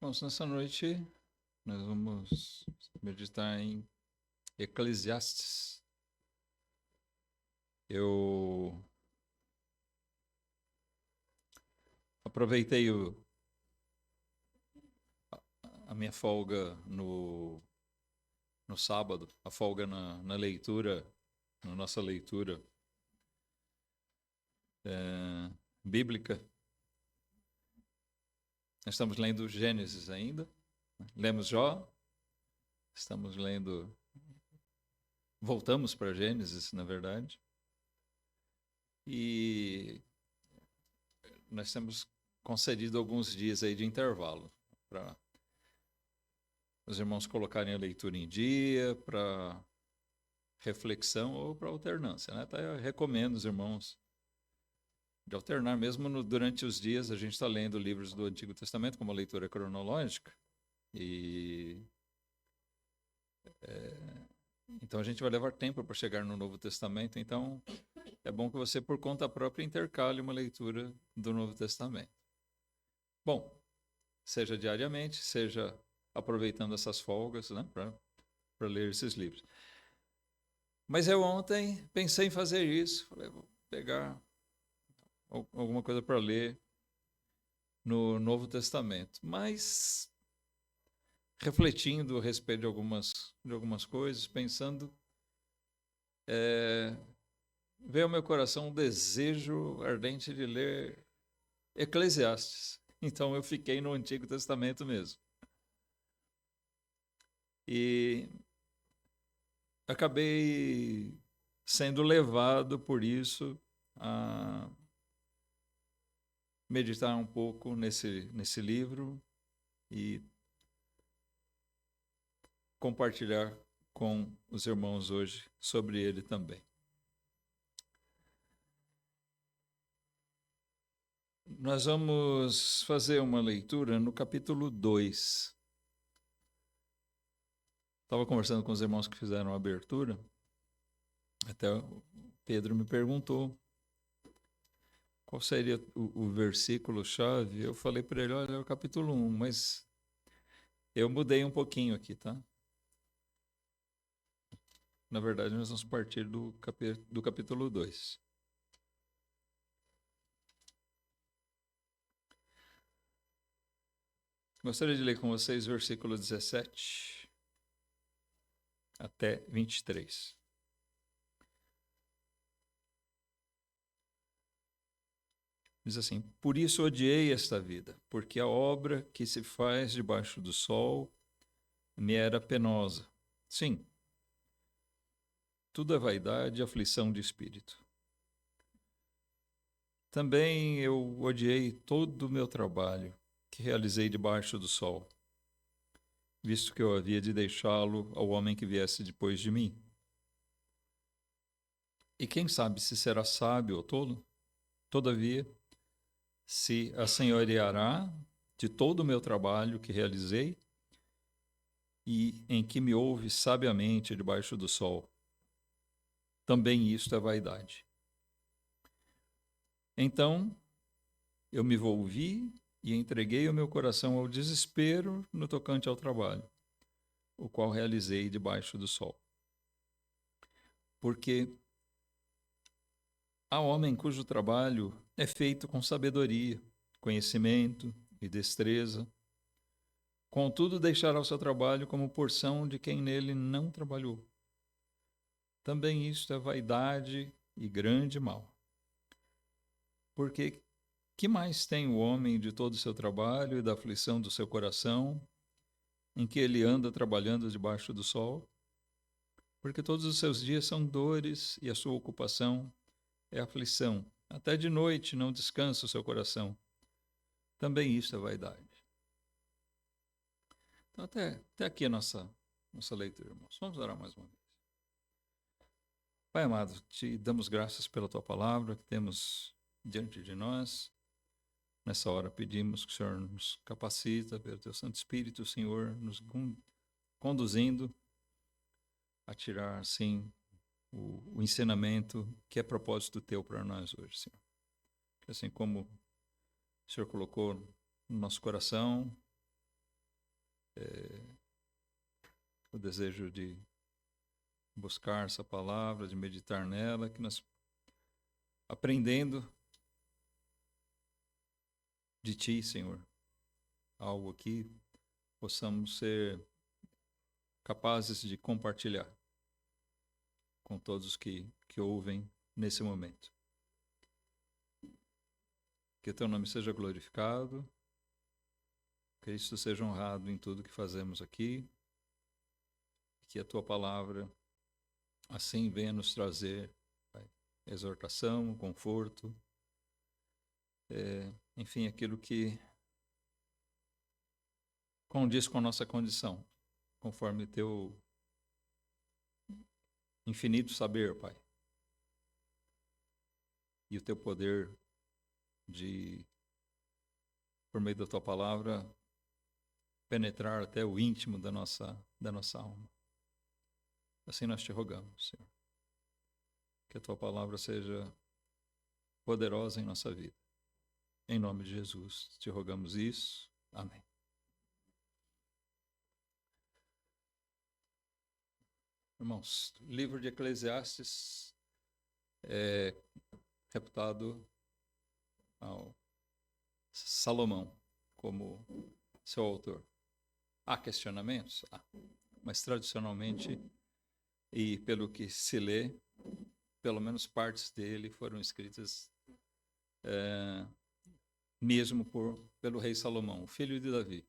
Bom, nessa noite nós vamos meditar em Eclesiastes. Eu aproveitei a minha folga no sábado, a folga na leitura, na nossa leitura bíblica. Nós estamos lendo Gênesis ainda, lemos Jó, estamos lendo, voltamos para Gênesis, na verdade, e nós temos concedido alguns dias aí de intervalo para os irmãos colocarem a leitura em dia, para reflexão ou para alternância, né? Até eu recomendo os irmãos de alternar, mesmo durante os dias. A gente está lendo livros do Antigo Testamento como a leitura cronológica, e então a gente vai levar tempo para chegar no Novo Testamento, então é bom que você, por conta própria, intercale uma leitura do Novo Testamento. Bom, seja diariamente, seja aproveitando essas folgas, né, para ler esses livros. Mas eu ontem pensei em fazer isso, falei, vou pegar alguma coisa para ler no Novo Testamento, mas refletindo a respeito de algumas coisas, pensando, veio ao meu coração um desejo ardente de ler Eclesiastes. Então eu fiquei no Antigo Testamento mesmo. E acabei sendo levado por isso a meditar um pouco nesse livro e compartilhar com os irmãos hoje sobre ele também. Nós vamos fazer uma leitura no capítulo 2. Estava conversando com os irmãos que fizeram a abertura, até o Pedro me perguntou qual seria o versículo-chave. Eu falei para ele, olha, é o capítulo 1, mas eu mudei um pouquinho aqui, tá? Na verdade, nós vamos partir do capítulo 2. Gostaria de ler com vocês versículo 17 até 23. Diz assim: por isso odiei esta vida, porque a obra que se faz debaixo do sol me era penosa. Sim, tudo é vaidade e aflição de espírito. Também eu odiei todo o meu trabalho que realizei debaixo do sol, visto que eu havia de deixá-lo ao homem que viesse depois de mim. E quem sabe se será sábio ou tolo? Todavia, se assenhoreará de todo o meu trabalho que realizei e em que me ouve sabiamente debaixo do sol. Também isto é vaidade. Então eu me volvi e entreguei o meu coração ao desespero no tocante ao trabalho, o qual realizei debaixo do sol. Porque há homem cujo trabalho é feito com sabedoria, conhecimento e destreza. Contudo, deixará o seu trabalho como porção de quem nele não trabalhou. Também isto é vaidade e grande mal. Porque que mais tem o homem de todo o seu trabalho e da aflição do seu coração, em que ele anda trabalhando debaixo do sol? Porque todos os seus dias são dores e a sua ocupação é aflição. Até de noite não descansa o seu coração. Também isto é vaidade. Então, até aqui a nossa leitura, irmãos. Vamos orar mais uma vez. Pai amado, te damos graças pela tua palavra que temos diante de nós. Nessa hora pedimos que o Senhor nos capacita pelo teu Santo Espírito, Senhor, nos conduzindo a tirar, assim, o ensinamento que é propósito teu para nós hoje, Senhor. Que assim como o Senhor colocou no nosso coração, o desejo de buscar essa palavra, de meditar nela, que nós, aprendendo de Ti, Senhor, algo aqui, possamos ser capazes de compartilhar com todos que ouvem nesse momento. Que Teu nome seja glorificado, que Cristo seja honrado em tudo que fazemos aqui, que a Tua palavra assim venha nos trazer, Pai, exortação, conforto, enfim, aquilo que condiz com a nossa condição, conforme Teu infinito saber, Pai, e o Teu poder de, por meio da Tua palavra, penetrar até o íntimo da nossa alma. Assim nós Te rogamos, Senhor, que a Tua palavra seja poderosa em nossa vida. Em nome de Jesus, Te rogamos isso. Amém. Irmãos, o livro de Eclesiastes é reputado ao Salomão como seu autor. Há questionamentos? Há. Mas tradicionalmente, e pelo que se lê, pelo menos partes dele foram escritas mesmo pelo rei Salomão, o filho de Davi.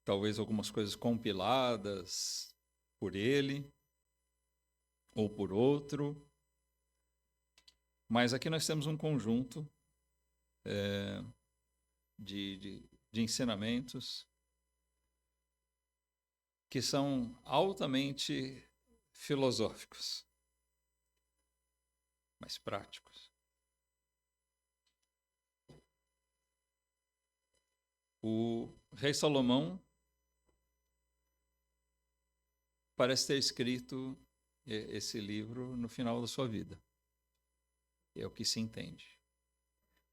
Talvez algumas coisas compiladas por ele ou por outro, mas aqui nós temos um conjunto de ensinamentos que são altamente filosóficos, mas práticos. O rei Salomão parece ter escrito esse livro no final da sua vida. É o que se entende.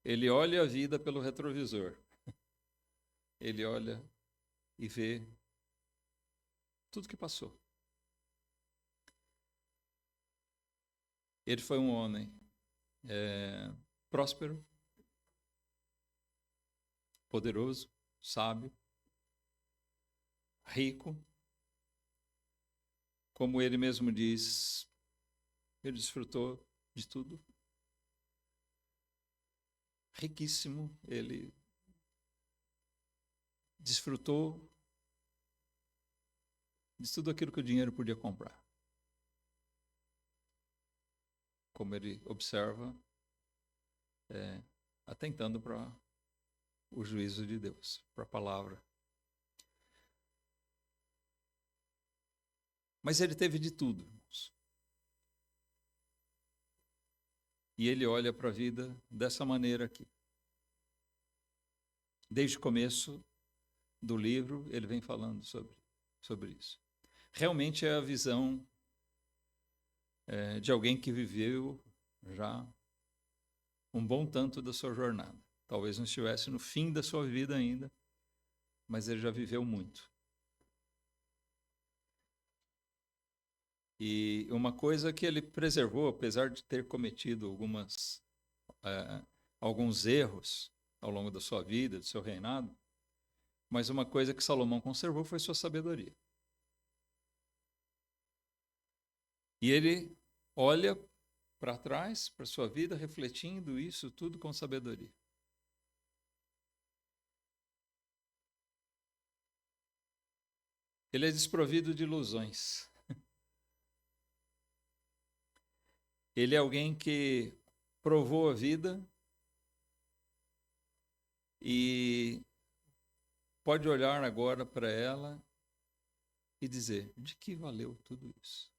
Ele olha a vida pelo retrovisor. Ele olha e vê tudo que passou. Ele foi um homem próspero, poderoso, sábio, rico. Como ele mesmo diz, ele desfrutou de tudo. Riquíssimo, ele desfrutou de tudo aquilo que o dinheiro podia comprar. Como ele observa, atentando para o juízo de Deus, para a palavra. Mas ele teve de tudo, irmãos. E ele olha para a vida dessa maneira aqui. Desde o começo do livro, ele vem falando sobre isso. Realmente é a visão de alguém que viveu já um bom tanto da sua jornada. Talvez não estivesse no fim da sua vida ainda, mas ele já viveu muito. E uma coisa que ele preservou, apesar de ter cometido alguns erros ao longo da sua vida, do seu reinado, mas uma coisa que Salomão conservou foi sua sabedoria. E ele olha para trás, para sua vida, refletindo isso tudo com sabedoria. Ele é desprovido de ilusões. Ele é alguém que provou a vida e pode olhar agora para ela e dizer: de que valeu tudo isso?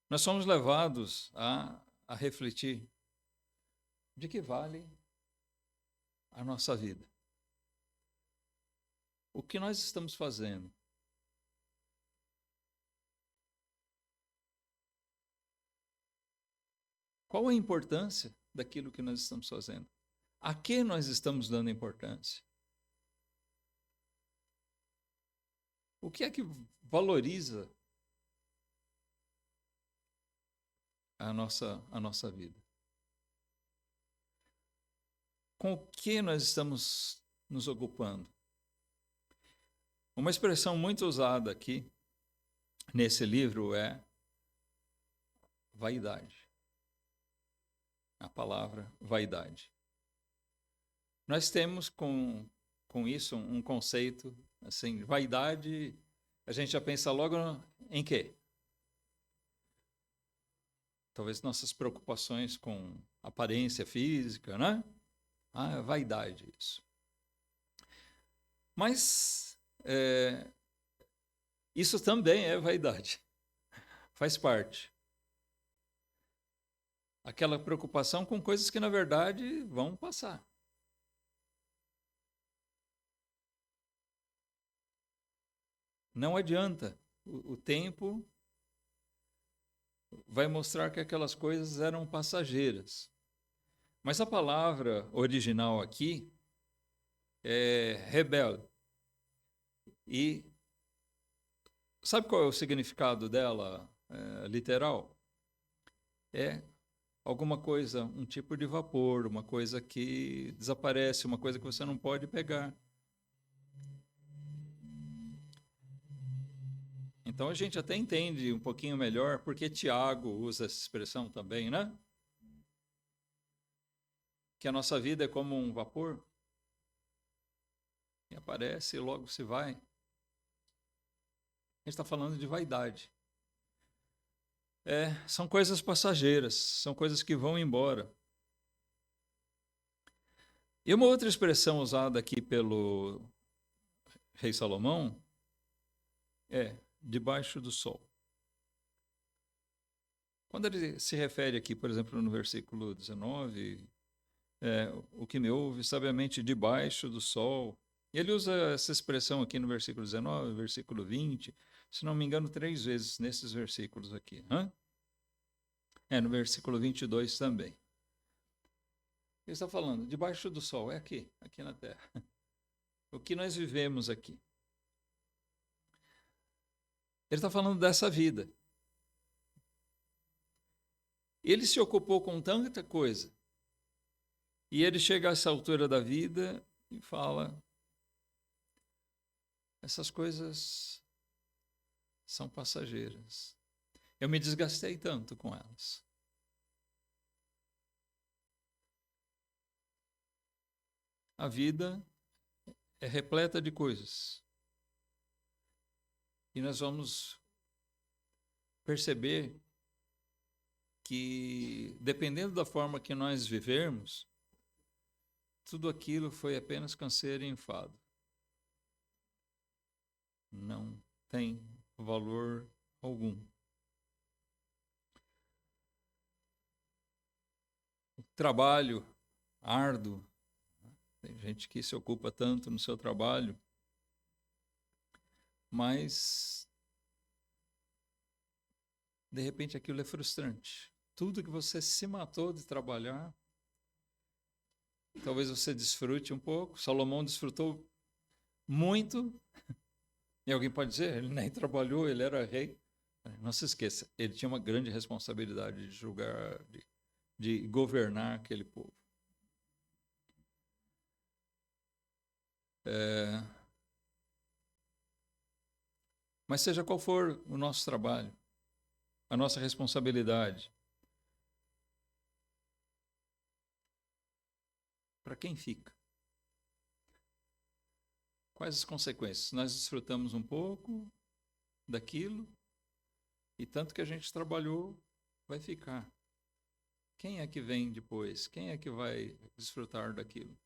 Nós somos levados a refletir: de que vale a nossa vida? O que nós estamos fazendo? Qual a importância daquilo que nós estamos fazendo? A que nós estamos dando importância? O que é que valoriza a nossa vida? Com o que nós estamos nos ocupando? Uma expressão muito usada aqui nesse livro é vaidade. A palavra vaidade. Nós temos com isso um conceito, assim, vaidade, a gente já pensa logo em quê? Talvez nossas preocupações com aparência física, né? Ah, vaidade, isso. Mas isso também é vaidade. Faz parte. Aquela preocupação com coisas que, na verdade, vão passar. Não adianta. O tempo vai mostrar que aquelas coisas eram passageiras. Mas a palavra original aqui é rebelde. E sabe qual é o significado dela, literal? É alguma coisa, um tipo de vapor, uma coisa que desaparece, uma coisa que você não pode pegar. Então a gente até entende um pouquinho melhor porque Tiago usa essa expressão também, né? Que a nossa vida é como um vapor. E aparece e logo se vai. A gente está falando de vaidade. São coisas passageiras, são coisas que vão embora. E uma outra expressão usada aqui pelo rei Salomão é debaixo do sol. Quando ele se refere aqui, por exemplo, no versículo 19, o que me ouve sabiamente debaixo do sol. E ele usa essa expressão aqui no versículo 19, versículo 20, se não me engano, 3 vezes nesses versículos aqui. No versículo 22 também. Ele está falando, debaixo do sol, é aqui na terra. O que nós vivemos aqui. Ele está falando dessa vida. Ele se ocupou com tanta coisa. E ele chega a essa altura da vida e fala: essas coisas são passageiras. Eu me desgastei tanto com elas. A vida é repleta de coisas. E nós vamos perceber que, dependendo da forma que nós vivermos, tudo aquilo foi apenas canseiro e enfado. Não tem valor algum. O trabalho árduo, tem gente que se ocupa tanto no seu trabalho, mas de repente aquilo é frustrante. Tudo que você se matou de trabalhar, talvez você desfrute um pouco. Salomão desfrutou muito. E alguém pode dizer, ele nem trabalhou, ele era rei. Não se esqueça, ele tinha uma grande responsabilidade de julgar, de governar aquele povo. Mas seja qual for o nosso trabalho, a nossa responsabilidade, para quem fica? Quais as consequências? Nós desfrutamos um pouco daquilo e tanto que a gente trabalhou vai ficar. Quem é que vem depois? Quem é que vai desfrutar daquilo?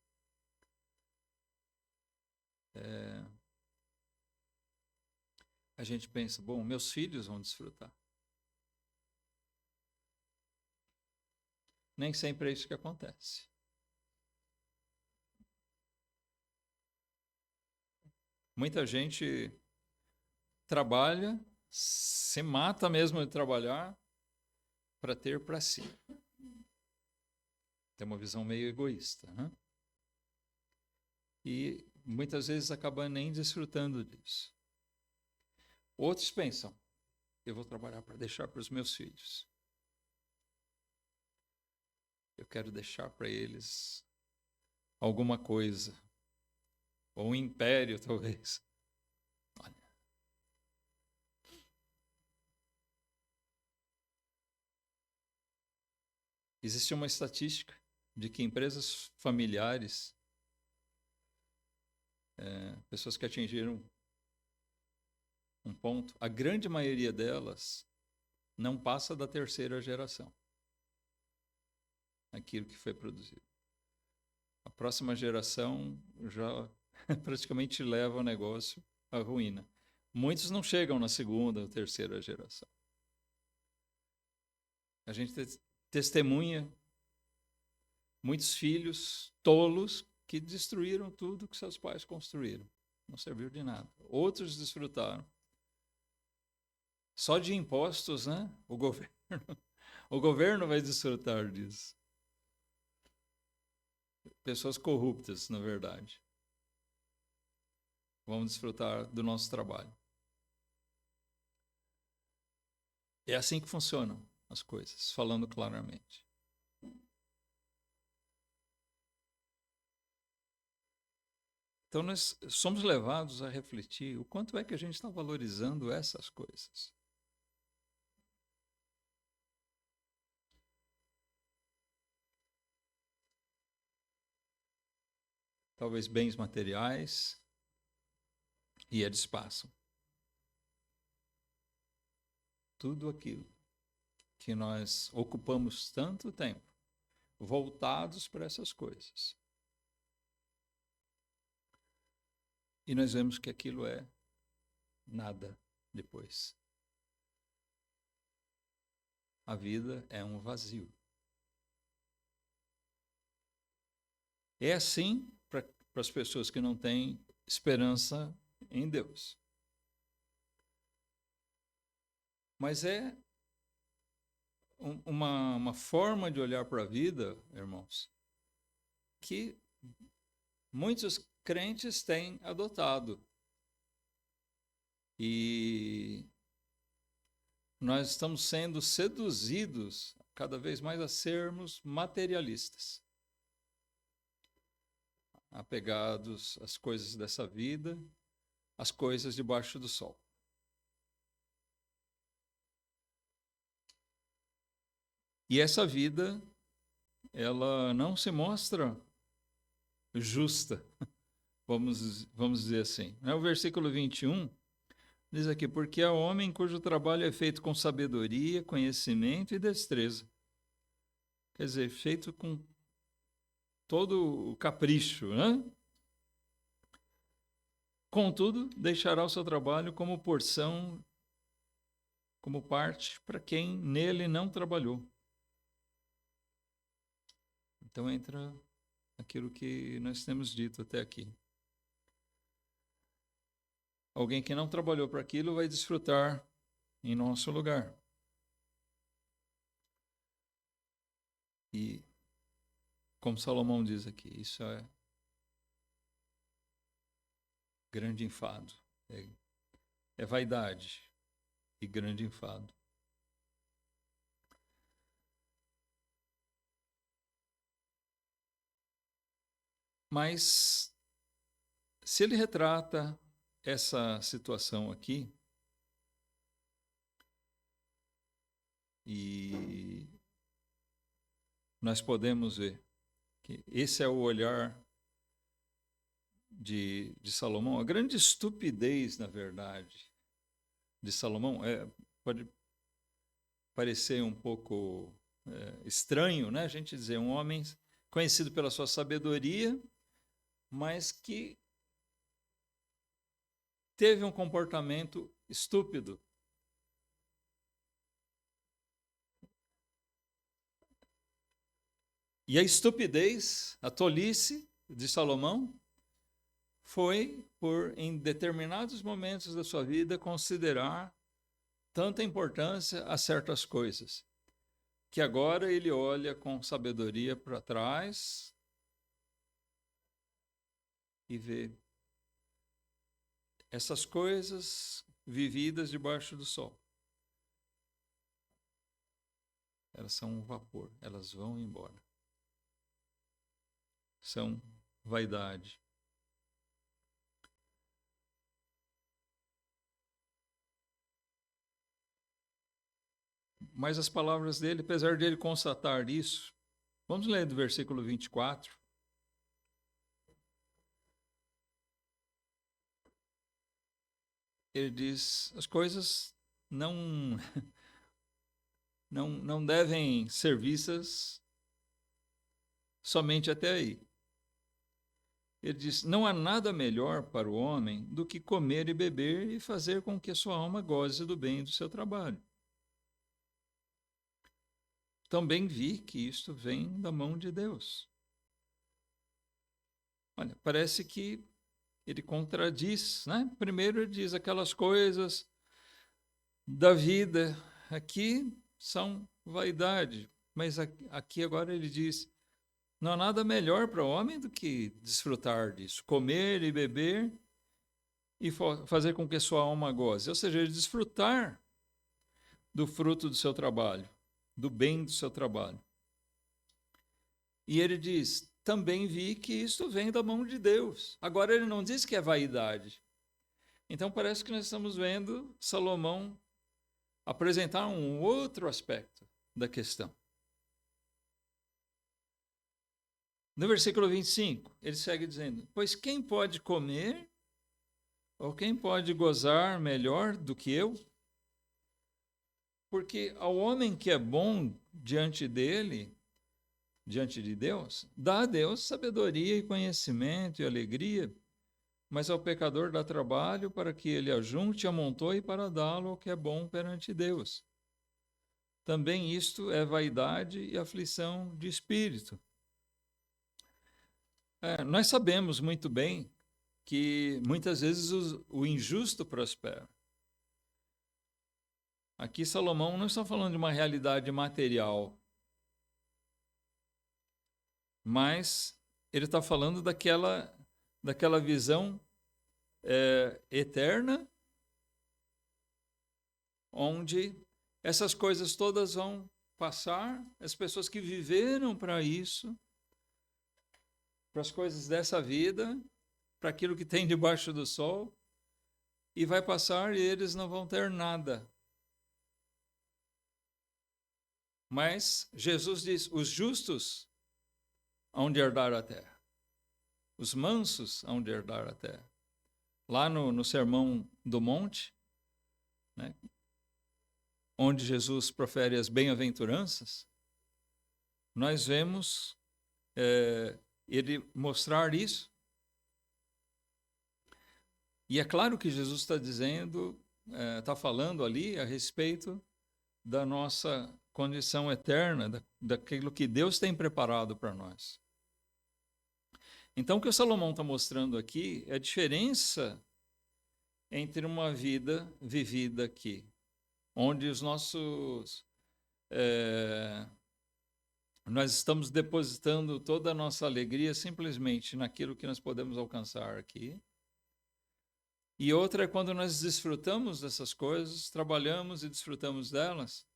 A gente pensa, bom, meus filhos vão desfrutar. Nem sempre é isso que acontece. Muita gente trabalha, se mata mesmo de trabalhar para ter para si. Tem uma visão meio egoísta, né? E muitas vezes acaba nem desfrutando disso. Outros pensam, eu vou trabalhar para deixar para os meus filhos. Eu quero deixar para eles alguma coisa, ou um império, talvez. Olha. Existe uma estatística de que empresas familiares, pessoas que atingiram um ponto, a grande maioria delas não passa da terceira geração. Aquilo que foi produzido. A próxima geração já praticamente leva o negócio à ruína. Muitos não chegam na segunda ou terceira geração. A gente testemunha muitos filhos tolos que destruíram tudo que seus pais construíram. Não serviu de nada. Outros desfrutaram. Só de impostos, né? O governo vai desfrutar disso. Pessoas corruptas, na verdade. Vamos desfrutar do nosso trabalho. É assim que funcionam as coisas, falando claramente. Então, nós somos levados a refletir o quanto é que a gente está valorizando essas coisas. Talvez bens materiais, e eles passam. Tudo aquilo que nós ocupamos tanto tempo voltados para essas coisas. E nós vemos que aquilo é nada depois. A vida é um vazio. É assim para as pessoas que não têm esperança em Deus. Mas é uma forma de olhar para a vida, irmãos, que muitos crentes têm adotado. E nós estamos sendo seduzidos cada vez mais a sermos materialistas, apegados às coisas dessa vida, às coisas debaixo do sol. E essa vida, ela não se mostra justa, vamos dizer assim. O versículo 21 diz aqui, porque há homem cujo trabalho é feito com sabedoria, conhecimento e destreza. Quer dizer, feito com todo o capricho, né? Contudo, deixará o seu trabalho como porção, como parte para quem nele não trabalhou. Então entra aquilo que nós temos dito até aqui. Alguém que não trabalhou para aquilo vai desfrutar em nosso lugar. E, como Salomão diz aqui, isso é grande enfado. É vaidade e grande enfado. Mas, se ele retrata essa situação aqui, e nós podemos ver que esse é o olhar de Salomão, a grande estupidez, na verdade, de Salomão, pode parecer um pouco estranho, né? A gente dizer um homem conhecido pela sua sabedoria, mas que teve um comportamento estúpido. E a estupidez, a tolice de Salomão foi por, em determinados momentos da sua vida, considerar tanta importância a certas coisas. que agora ele olha com sabedoria para trás e vê essas coisas vividas debaixo do sol. Elas são um vapor, elas vão embora. São vaidade. Mas as palavras dele, apesar de ele constatar isso, vamos ler do versículo 24. Ele diz, as coisas não devem ser vistas somente até aí. Ele diz, não há nada melhor para o homem do que comer e beber e fazer com que a sua alma goze do bem do seu trabalho. Também vi que isto vem da mão de Deus. Olha, parece que ele contradiz, né? Primeiro ele diz aquelas coisas da vida aqui são vaidade, mas aqui agora ele diz, não há nada melhor para o homem do que desfrutar disso, comer e beber e fazer com que sua alma goze, ou seja, desfrutar do fruto do seu trabalho, do bem do seu trabalho. E ele diz, também vi que isto vem da mão de Deus. Agora ele não diz que é vaidade. Então parece que nós estamos vendo Salomão apresentar um outro aspecto da questão. No versículo 25, ele segue dizendo, pois quem pode comer ou quem pode gozar melhor do que eu? Porque ao homem que é bom diante dele, diante de Deus, dá a Deus sabedoria e conhecimento e alegria, mas ao pecador dá trabalho para que ele ajunte, amontoe para dá-lo ao que é bom perante Deus. Também isto é vaidade e aflição de espírito. Nós sabemos muito bem que muitas vezes o injusto prospera. Aqui Salomão não está falando de uma realidade material, mas ele está falando daquela visão eterna, onde essas coisas todas vão passar, as pessoas que viveram para isso, para as coisas dessa vida, para aquilo que tem debaixo do sol, e vai passar e eles não vão ter nada. Mas Jesus diz, os justos hão de herdar a terra. Os mansos hão de herdar a terra. Lá no Sermão do Monte, né, onde Jesus profere as bem-aventuranças, nós vemos ele mostrar isso. E é claro que Jesus está dizendo, está falando ali a respeito da nossa condição eterna, daquilo que Deus tem preparado para nós. Então, o que o Salomão está mostrando aqui é a diferença entre uma vida vivida aqui, onde nós estamos depositando toda a nossa alegria simplesmente naquilo que nós podemos alcançar aqui. E outra é quando nós desfrutamos dessas coisas, trabalhamos e desfrutamos delas,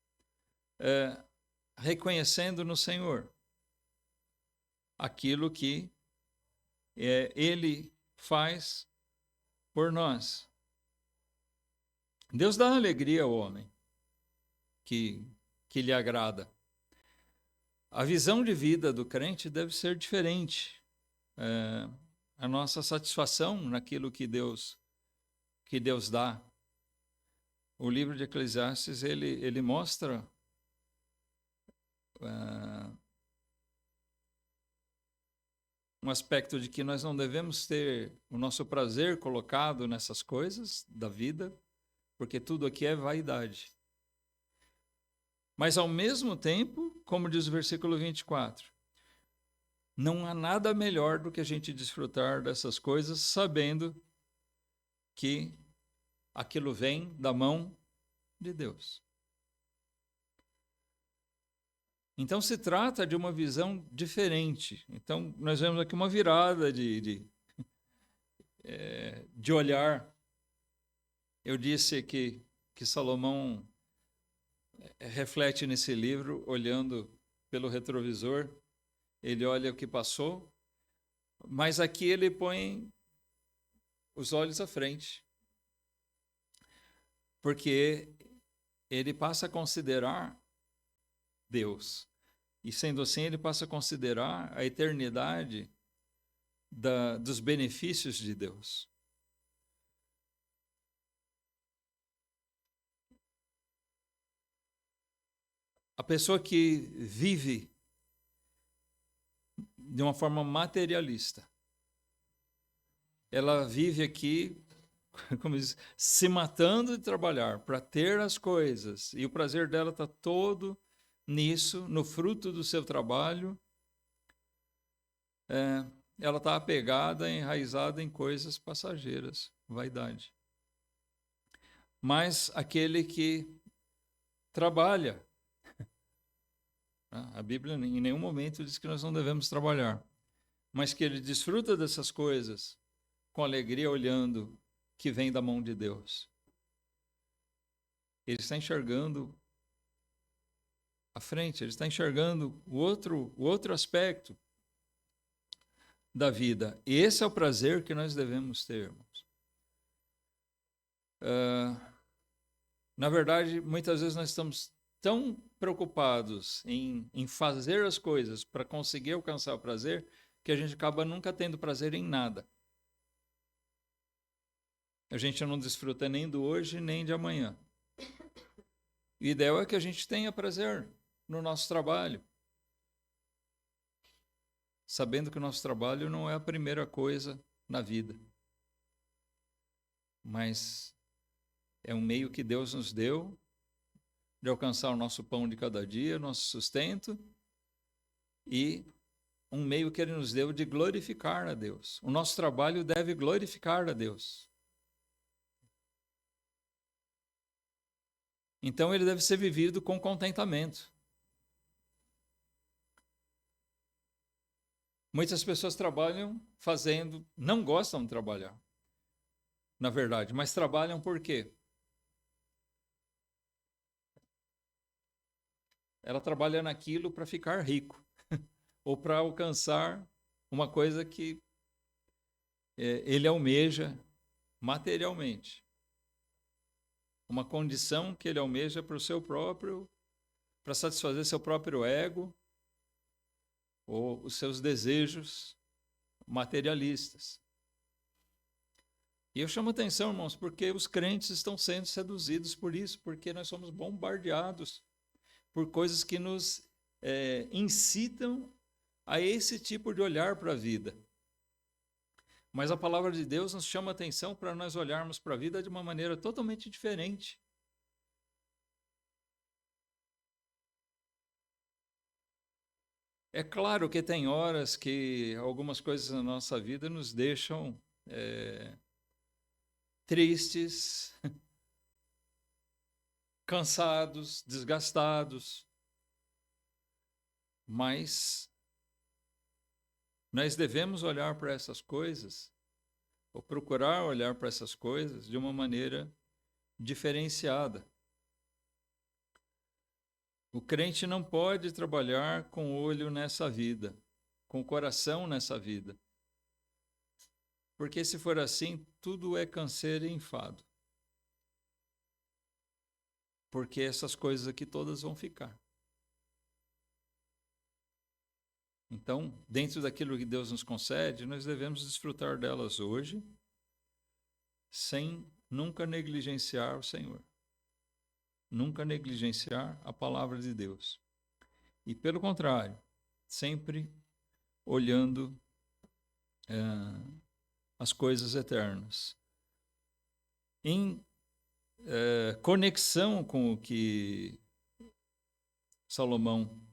reconhecendo no Senhor aquilo que Ele faz por nós. Deus dá alegria ao homem que lhe agrada. A visão de vida do crente deve ser diferente. A nossa satisfação naquilo que Deus dá. O livro de Eclesiastes, ele mostra um aspecto de que nós não devemos ter o nosso prazer colocado nessas coisas da vida, porque tudo aqui é vaidade. Mas, ao mesmo tempo, como diz o versículo 24, não há nada melhor do que a gente desfrutar dessas coisas sabendo que aquilo vem da mão de Deus. Então, se trata de uma visão diferente. Então, nós vemos aqui uma virada de olhar. Eu disse que Salomão reflete nesse livro, olhando pelo retrovisor. Ele olha o que passou, mas aqui ele põe os olhos à frente. Porque ele passa a considerar Deus. E sendo assim, ele passa a considerar a eternidade dos benefícios de Deus. A pessoa que vive de uma forma materialista, ela vive aqui, como diz, se matando de trabalhar para ter as coisas, e o prazer dela está todo nisso, no fruto do seu trabalho. Ela está apegada, enraizada em coisas passageiras, vaidade. Mas aquele que trabalha, a Bíblia em nenhum momento diz que nós não devemos trabalhar, mas que ele desfruta dessas coisas com alegria, olhando que vem da mão de Deus. Ele está enxergando à frente, ele está enxergando o outro aspecto da vida. E esse é o prazer que nós devemos ter, irmãos. Na verdade, muitas vezes nós estamos tão preocupados em fazer as coisas para conseguir alcançar o prazer, que a gente acaba nunca tendo prazer em nada. A gente não desfruta nem do hoje, nem de amanhã. O ideal é que a gente tenha prazer no nosso trabalho, sabendo que o nosso trabalho não é a primeira coisa na vida, mas é um meio que Deus nos deu de alcançar o nosso pão de cada dia, nosso sustento, e um meio que Ele nos deu de glorificar a Deus. O nosso trabalho deve glorificar a Deus. Então ele deve ser vivido com contentamento. Muitas pessoas trabalham não gostam de trabalhar, na verdade, mas trabalham por quê? Ela trabalha naquilo para ficar rico, ou para alcançar uma coisa que ele almeja materialmente. Uma condição que ele almeja para satisfazer seu próprio ego, ou os seus desejos materialistas. E eu chamo atenção, irmãos, porque os crentes estão sendo seduzidos por isso, porque nós somos bombardeados por coisas que nos incitam a esse tipo de olhar para a vida. Mas a palavra de Deus nos chama atenção para nós olharmos para a vida de uma maneira totalmente diferente. É claro que tem horas que algumas coisas na nossa vida nos deixam tristes, cansados, desgastados, mas nós devemos olhar para essas coisas, ou procurar olhar para essas coisas de uma maneira diferenciada. O crente não pode trabalhar com o olho nessa vida, com o coração nessa vida. Porque se for assim, tudo é canseiro e enfado. Porque essas coisas aqui todas vão ficar. Então, dentro daquilo que Deus nos concede, nós devemos desfrutar delas hoje, sem nunca negligenciar o Senhor. Nunca negligenciar a palavra de Deus. E, pelo contrário, sempre olhando as coisas eternas. Em conexão com o que Salomão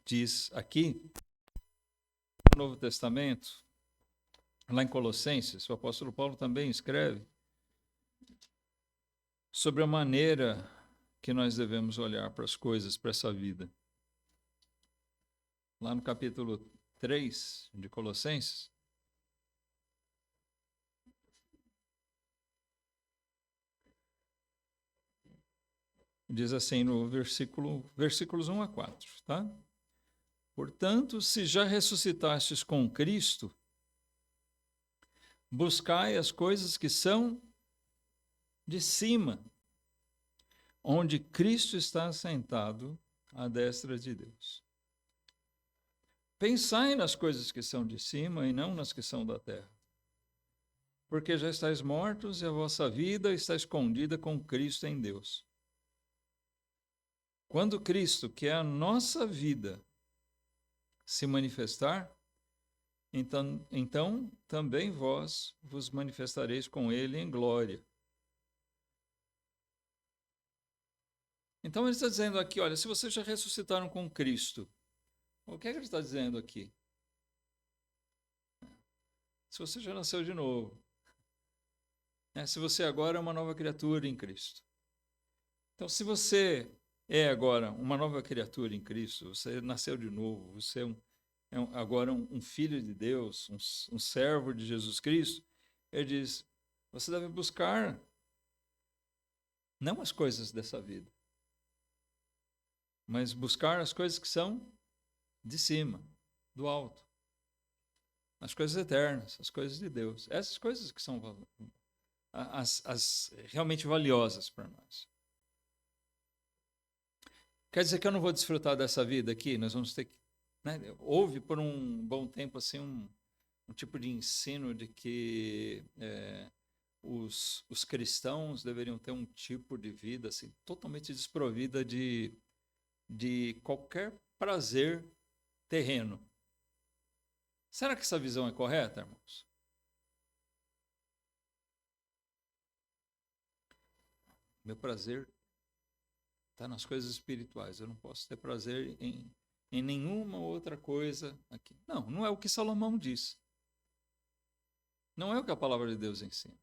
diz aqui, no Novo Testamento, lá em Colossenses, o apóstolo Paulo também escreve sobre a maneira que nós devemos olhar para as coisas, para essa vida. lá no capítulo 3 de Colossenses. Diz assim no versículos 1 a 4, tá? Portanto, se já ressuscitastes com Cristo, buscai as coisas que são de cima, onde Cristo está sentado à destra de Deus. Pensai nas coisas que são de cima e não nas que são da terra. Porque já estáis mortos e a vossa vida está escondida com Cristo em Deus. Quando Cristo, que é a nossa vida, se manifestar, então também vós vos manifestareis com ele em glória. Então ele está dizendo aqui, olha, se vocês já ressuscitaram com Cristo, o que é que ele está dizendo aqui? Se você já nasceu de novo, se você agora é uma nova criatura em Cristo. Então, se você é agora uma nova criatura em Cristo, você nasceu de novo, você agora um filho de Deus, um servo de Jesus Cristo, ele diz, você deve buscar não as coisas dessa vida, mas buscar as coisas que são de cima, do alto. As coisas eternas, as coisas de Deus. Essas coisas que são as realmente valiosas para nós. Quer dizer que eu não vou desfrutar dessa vida aqui? Nós vamos ter que... Houve por um bom tempo assim um tipo de ensino de que os cristãos deveriam ter um tipo de vida assim, totalmente desprovida de qualquer prazer terreno. Será que essa visão é correta, irmãos? Meu prazer está nas coisas espirituais. Eu não posso ter prazer em nenhuma outra coisa aqui. Não, não é o que Salomão diz. Não é o que a palavra de Deus ensina.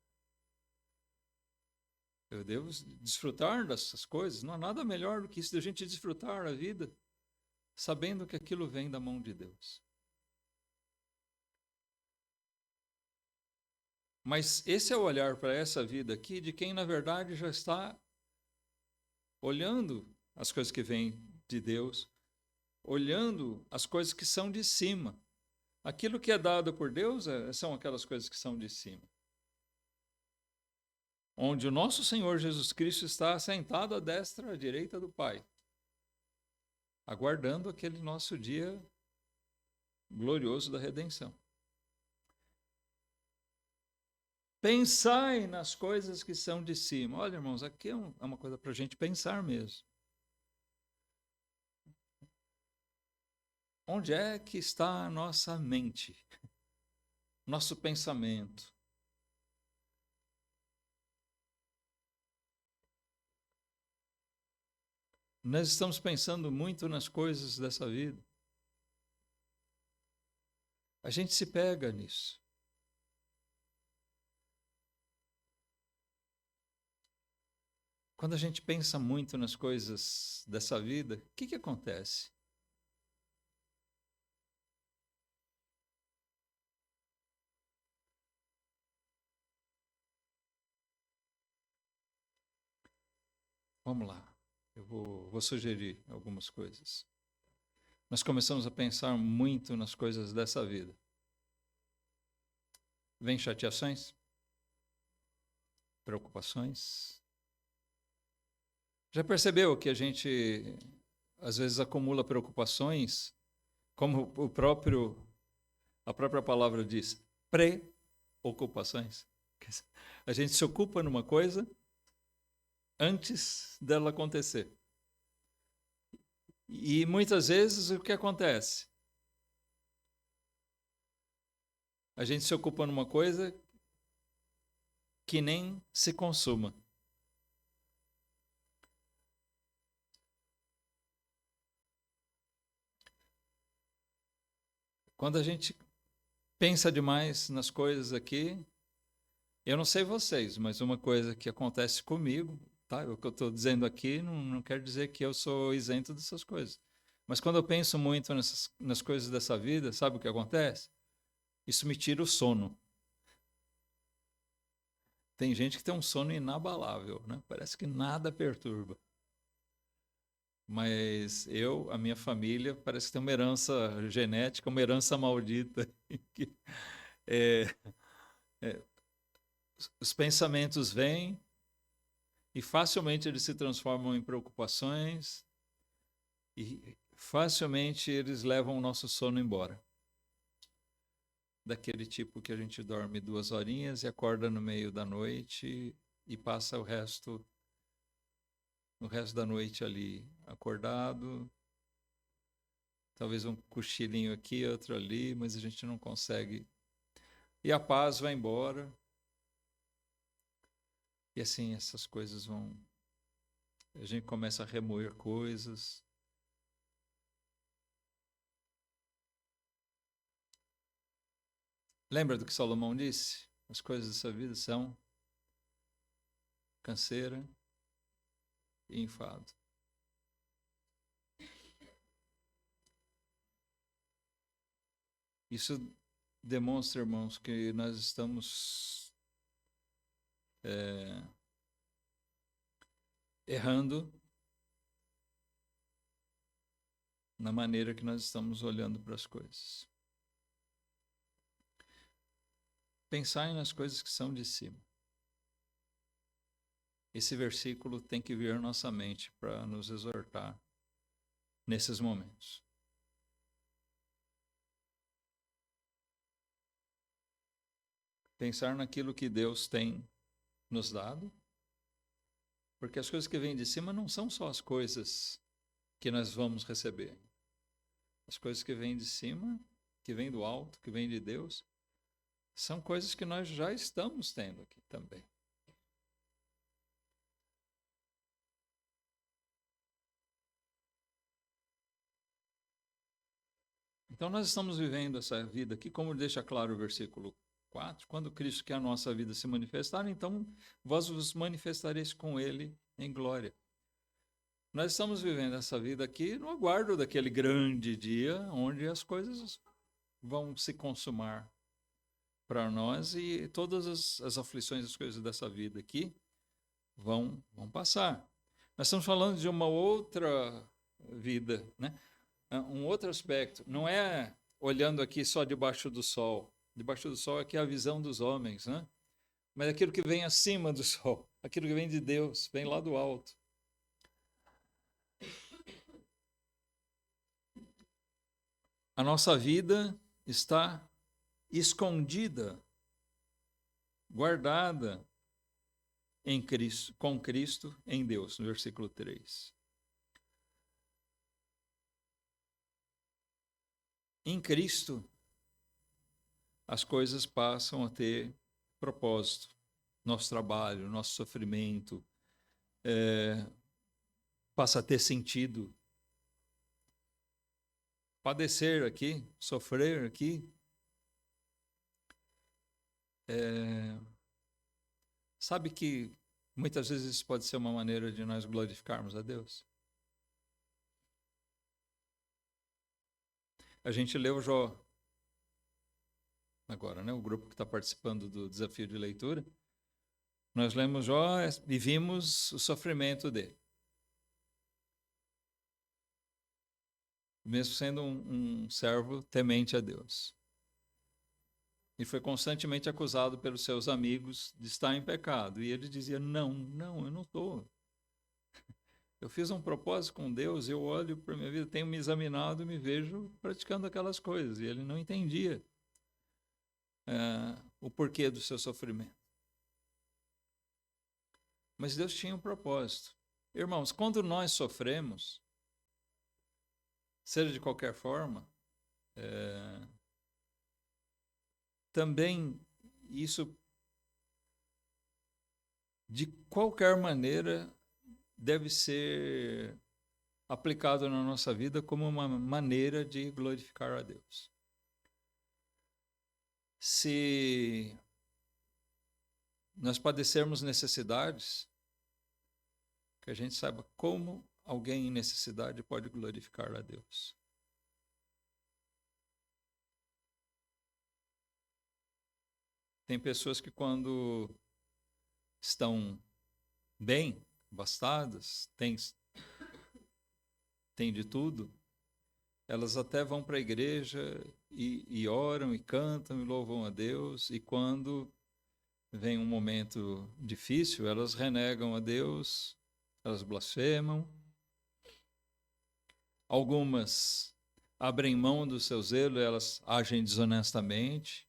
Eu devo desfrutar dessas coisas. Não há nada melhor do que isso, de a gente desfrutar a vida, sabendo que aquilo vem da mão de Deus. Mas esse é o olhar para essa vida aqui de quem, na verdade, já está olhando as coisas que vêm de Deus, olhando as coisas que são de cima. Aquilo que é dado por Deus são aquelas coisas que são de cima. Onde o nosso Senhor Jesus Cristo está sentado à destra, à direita do Pai, aguardando aquele nosso dia glorioso da redenção. Pensai nas coisas que são de cima. Olha, irmãos, aqui é uma coisa para a gente pensar mesmo. Onde é que está a nossa mente? Nosso pensamento? Nós estamos pensando muito nas coisas dessa vida. A gente se pega nisso. Quando a gente pensa muito nas coisas dessa vida, o que acontece? Vamos lá, eu vou sugerir algumas coisas. Nós começamos a pensar muito nas coisas dessa vida. Vem chateações? Preocupações? Já percebeu que a gente, às vezes, acumula preocupações, como a própria palavra diz, preocupações? A gente se ocupa numa coisa antes dela acontecer. E muitas vezes o que acontece? A gente se ocupa numa coisa que nem se consuma. Quando a gente pensa demais nas coisas aqui, eu não sei vocês, mas uma coisa que acontece comigo, tá? O que eu estou dizendo aqui não quer dizer que eu sou isento dessas coisas. Mas quando eu penso muito nas coisas dessa vida, sabe o que acontece? Isso me tira o sono. Tem gente que tem um sono inabalável, né? Parece que nada perturba. Mas a minha família, parece que tem uma herança genética, uma herança maldita. Que, é, é, os pensamentos vêm e facilmente eles se transformam em preocupações e facilmente eles levam o nosso sono embora. Daquele tipo que a gente dorme 2 horinhas e acorda no meio da noite e passa o resto da noite ali acordado, talvez um cochilinho aqui, outro ali, mas a gente não consegue. E a paz vai embora. E assim, essas coisas vão. A gente começa a remoer coisas. Lembra do que Salomão disse? As coisas dessa vida são canseira e enfado. Isso demonstra, irmãos, que nós estamos errando na maneira que nós estamos olhando para as coisas. Pensai nas coisas que são de cima. Esse versículo tem que vir à nossa mente para nos exortar nesses momentos. Pensar naquilo que Deus tem nos dado, porque as coisas que vêm de cima não são só as coisas que nós vamos receber. As coisas que vêm de cima, que vêm do alto, que vêm de Deus, são coisas que nós já estamos tendo aqui também. Então nós estamos vivendo essa vida aqui, como deixa claro o versículo 4, quando Cristo quer a nossa vida se manifestar, então vós vos manifestareis com Ele em glória. Nós estamos vivendo essa vida aqui no aguardo daquele grande dia onde as coisas vão se consumar para nós e todas as aflições, as coisas dessa vida aqui vão passar. Nós estamos falando de uma outra vida, né? Um outro aspecto. Não é olhando aqui só debaixo do sol. Debaixo do sol aqui é a visão dos homens, né? Mas aquilo que vem acima do sol, aquilo que vem de Deus, vem lá do alto. A nossa vida está escondida, guardada em Cristo, com Cristo em Deus, no versículo 3. Em Cristo, as coisas passam a ter propósito. Nosso trabalho, nosso sofrimento, passa a ter sentido. Padecer aqui, sofrer aqui, sabe que muitas vezes isso pode ser uma maneira de nós glorificarmos a Deus. A gente leu Jó agora, né? O grupo que está participando do desafio de leitura. Nós lemos Jó e vimos o sofrimento dele. Mesmo sendo um servo temente a Deus. E foi constantemente acusado pelos seus amigos de estar em pecado. E ele dizia, não, eu não estou. Eu fiz um propósito com Deus, eu olho para a minha vida, tenho me examinado e me vejo praticando aquelas coisas. E ele não entendia o porquê do seu sofrimento. Mas Deus tinha um propósito. Irmãos, quando nós sofremos, seja de qualquer forma, também isso, de qualquer maneira, deve ser aplicado na nossa vida como uma maneira de glorificar a Deus. Se nós padecermos necessidades, que a gente saiba como alguém em necessidade pode glorificar a Deus? Tem pessoas que quando estão bem, abastadas, têm de tudo, elas até vão para a igreja e oram, e cantam, e louvam a Deus, e quando vem um momento difícil, elas renegam a Deus, elas blasfemam. Algumas abrem mão do seu zelo, elas agem desonestamente.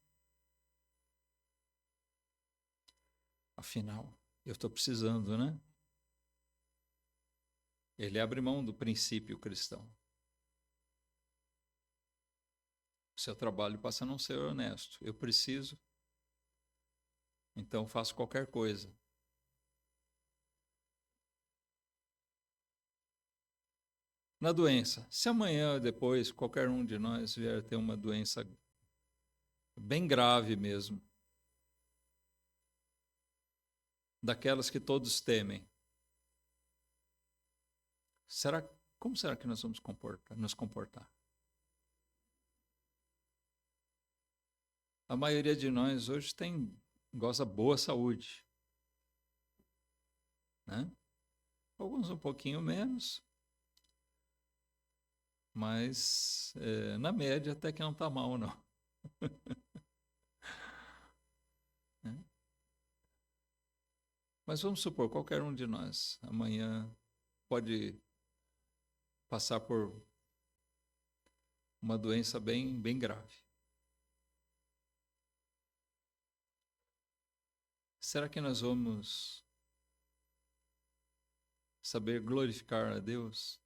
Afinal, eu estou precisando, né? Ele abre mão do princípio cristão. O seu trabalho passa a não ser honesto. Eu preciso, então faço qualquer coisa. Na doença, se amanhã ou depois qualquer um de nós vier ter uma doença bem grave mesmo, daquelas que todos temem, como será que nós vamos nos comportar? A maioria de nós hoje goza boa saúde, né? Alguns um pouquinho menos, mas na média até que não está mal, não. Né? Mas vamos supor, qualquer um de nós amanhã pode passar por uma doença bem, bem grave. Será que nós vamos saber glorificar a Deus,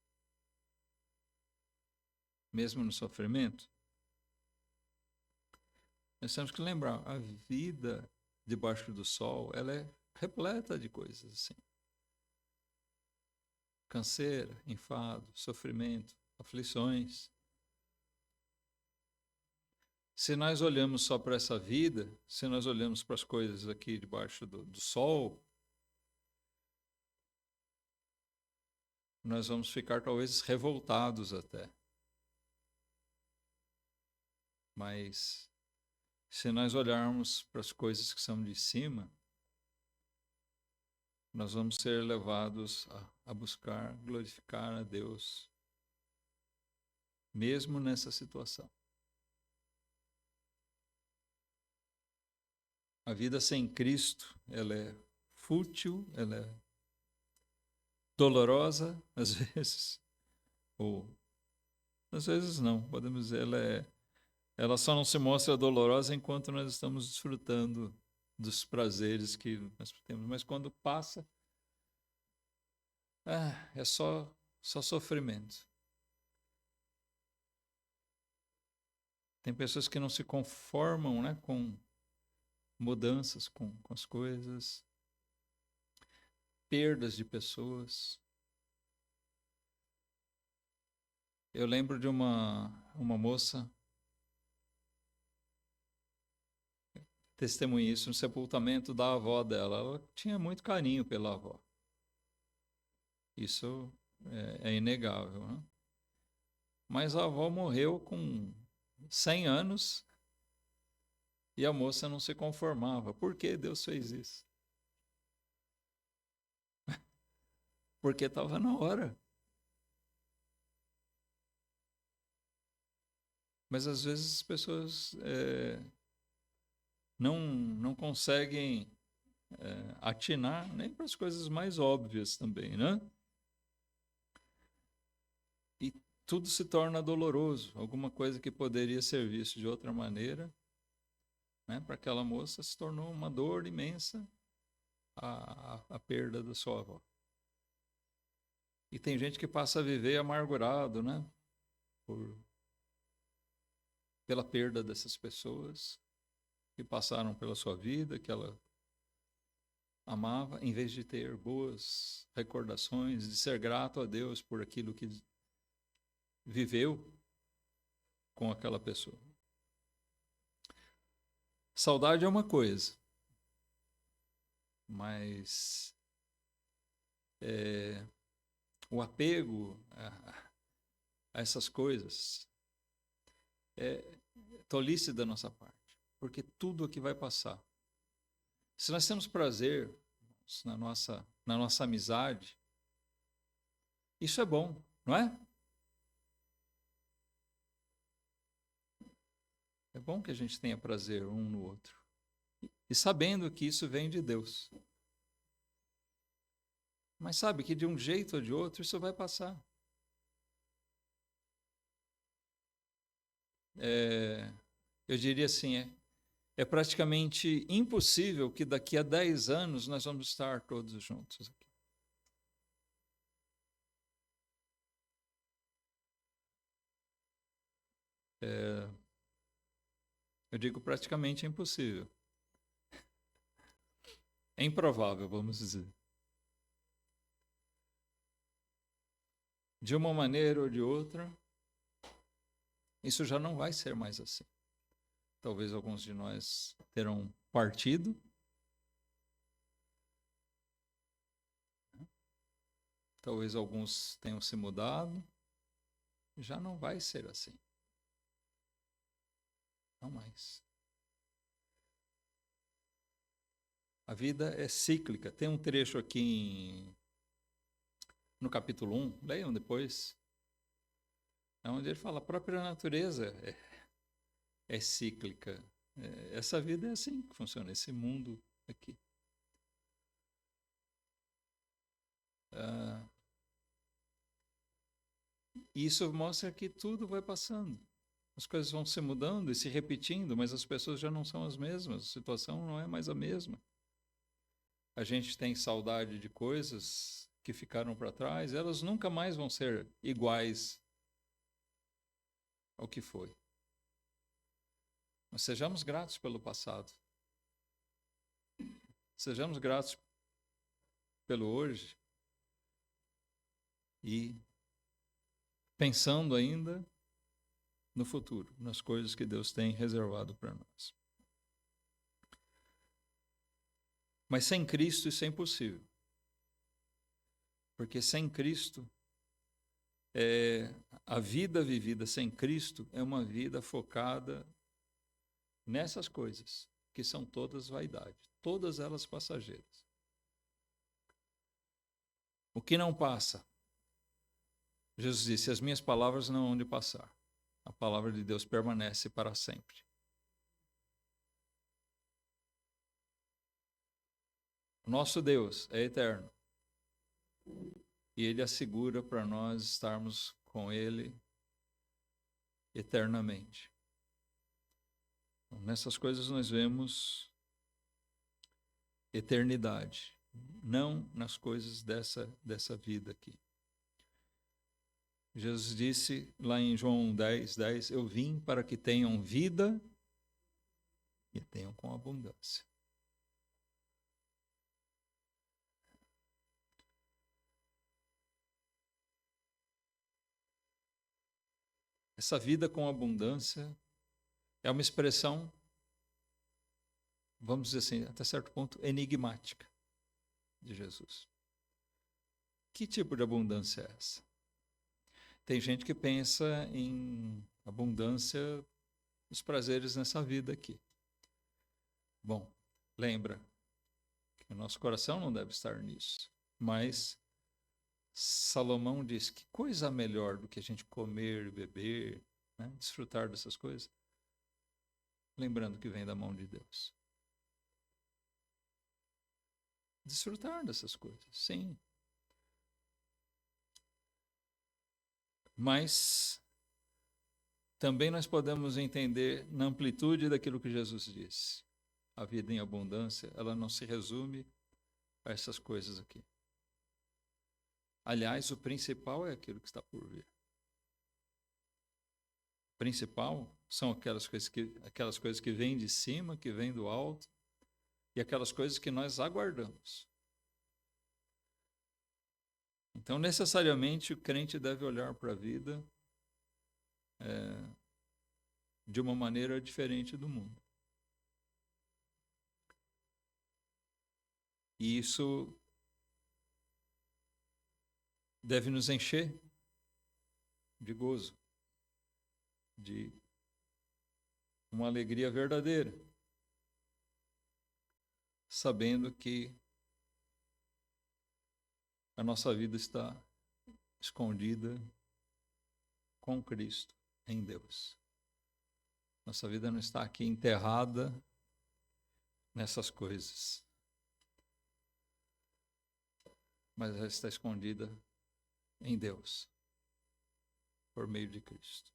mesmo no sofrimento? Nós temos que lembrar, a vida debaixo do sol, ela é repleta de coisas assim. Canseira, enfado, sofrimento, aflições. Se nós olhamos só para essa vida, se nós olhamos para as coisas aqui debaixo do sol, nós vamos ficar talvez revoltados até. Mas se nós olharmos para as coisas que são de cima, nós vamos ser levados a buscar glorificar a Deus, mesmo nessa situação. A vida sem Cristo, ela é fútil, ela é dolorosa, às vezes, ou às vezes não, podemos dizer, ela só não se mostra dolorosa enquanto nós estamos desfrutando dos prazeres que nós temos, mas quando passa, é só sofrimento. Tem pessoas que não se conformam, né, com mudanças, com as coisas, perdas de pessoas. Eu lembro de uma moça, testemunhei isso no sepultamento da avó dela. Ela tinha muito carinho pela avó. Isso é inegável, né? Mas a avó morreu com 100 anos e a moça não se conformava. Por que Deus fez isso? Porque estava na hora. Mas às vezes as pessoas não conseguem atinar nem para as coisas mais óbvias também, né? E tudo se torna doloroso. Alguma coisa que poderia ser visto de outra maneira, né, para aquela moça se tornou uma dor imensa a perda da sua avó. E tem gente que passa a viver amargurado, né, pela perda dessas pessoas que passaram pela sua vida, que ela amava, em vez de ter boas recordações, de ser grato a Deus por aquilo que viveu com aquela pessoa. Saudade é uma coisa, mas o apego a essas coisas é tolice da nossa parte, porque tudo aqui vai passar. Se nós temos prazer na nossa amizade, isso é bom, não é? É bom que a gente tenha prazer um no outro. E sabendo que isso vem de Deus. Mas sabe que de um jeito ou de outro isso vai passar. Eu diria assim, é praticamente impossível que daqui a 10 anos nós vamos estar todos juntos aqui. Eu digo praticamente impossível. É improvável, vamos dizer. De uma maneira ou de outra, isso já não vai ser mais assim. Talvez alguns de nós terão partido. Talvez alguns tenham se mudado. Já não vai ser assim. Não mais. A vida é cíclica. Tem um trecho aqui no capítulo 1, leiam depois, onde ele fala: a própria natureza é cíclica. Essa vida é assim que funciona, esse mundo aqui. Isso mostra que tudo vai passando. As coisas vão se mudando e se repetindo, mas as pessoas já não são as mesmas, a situação não é mais a mesma. A gente tem saudade de coisas que ficaram para trás, elas nunca mais vão ser iguais ao que foi. Mas sejamos gratos pelo passado. Sejamos gratos pelo hoje. E pensando ainda no futuro, nas coisas que Deus tem reservado para nós. Mas sem Cristo isso é impossível. Porque sem Cristo, a vida vivida sem Cristo é uma vida focada nessas coisas, que são todas vaidade, todas elas passageiras. O que não passa? Jesus disse: as minhas palavras não hão de passar. A palavra de Deus permanece para sempre. O nosso Deus é eterno. E Ele assegura para nós estarmos com Ele eternamente. Então, nessas coisas nós vemos eternidade, não nas coisas dessa vida aqui. Jesus disse lá em João 10:10, eu vim para que tenham vida e tenham com abundância. Essa vida com abundância é uma expressão, vamos dizer assim, até certo ponto, enigmática de Jesus. Que tipo de abundância é essa? Tem gente que pensa em abundância dos prazeres nessa vida aqui. Bom, lembra que o nosso coração não deve estar nisso, mas Salomão diz que coisa melhor do que a gente comer, beber, né, desfrutar dessas coisas, lembrando que vem da mão de Deus. Desfrutar dessas coisas, sim. Mas também nós podemos entender na amplitude daquilo que Jesus disse. A vida em abundância, ela não se resume a essas coisas aqui. Aliás, o principal é aquilo que está por vir. O principal são aquelas coisas que vêm de cima, que vêm do alto, e aquelas coisas que nós aguardamos. Então, necessariamente, o crente deve olhar para a vida de uma maneira diferente do mundo. E isso deve nos encher de gozo, de uma alegria verdadeira, sabendo que a nossa vida está escondida com Cristo em Deus. Nossa vida não está aqui enterrada nessas coisas, mas ela está escondida em Deus, por meio de Cristo.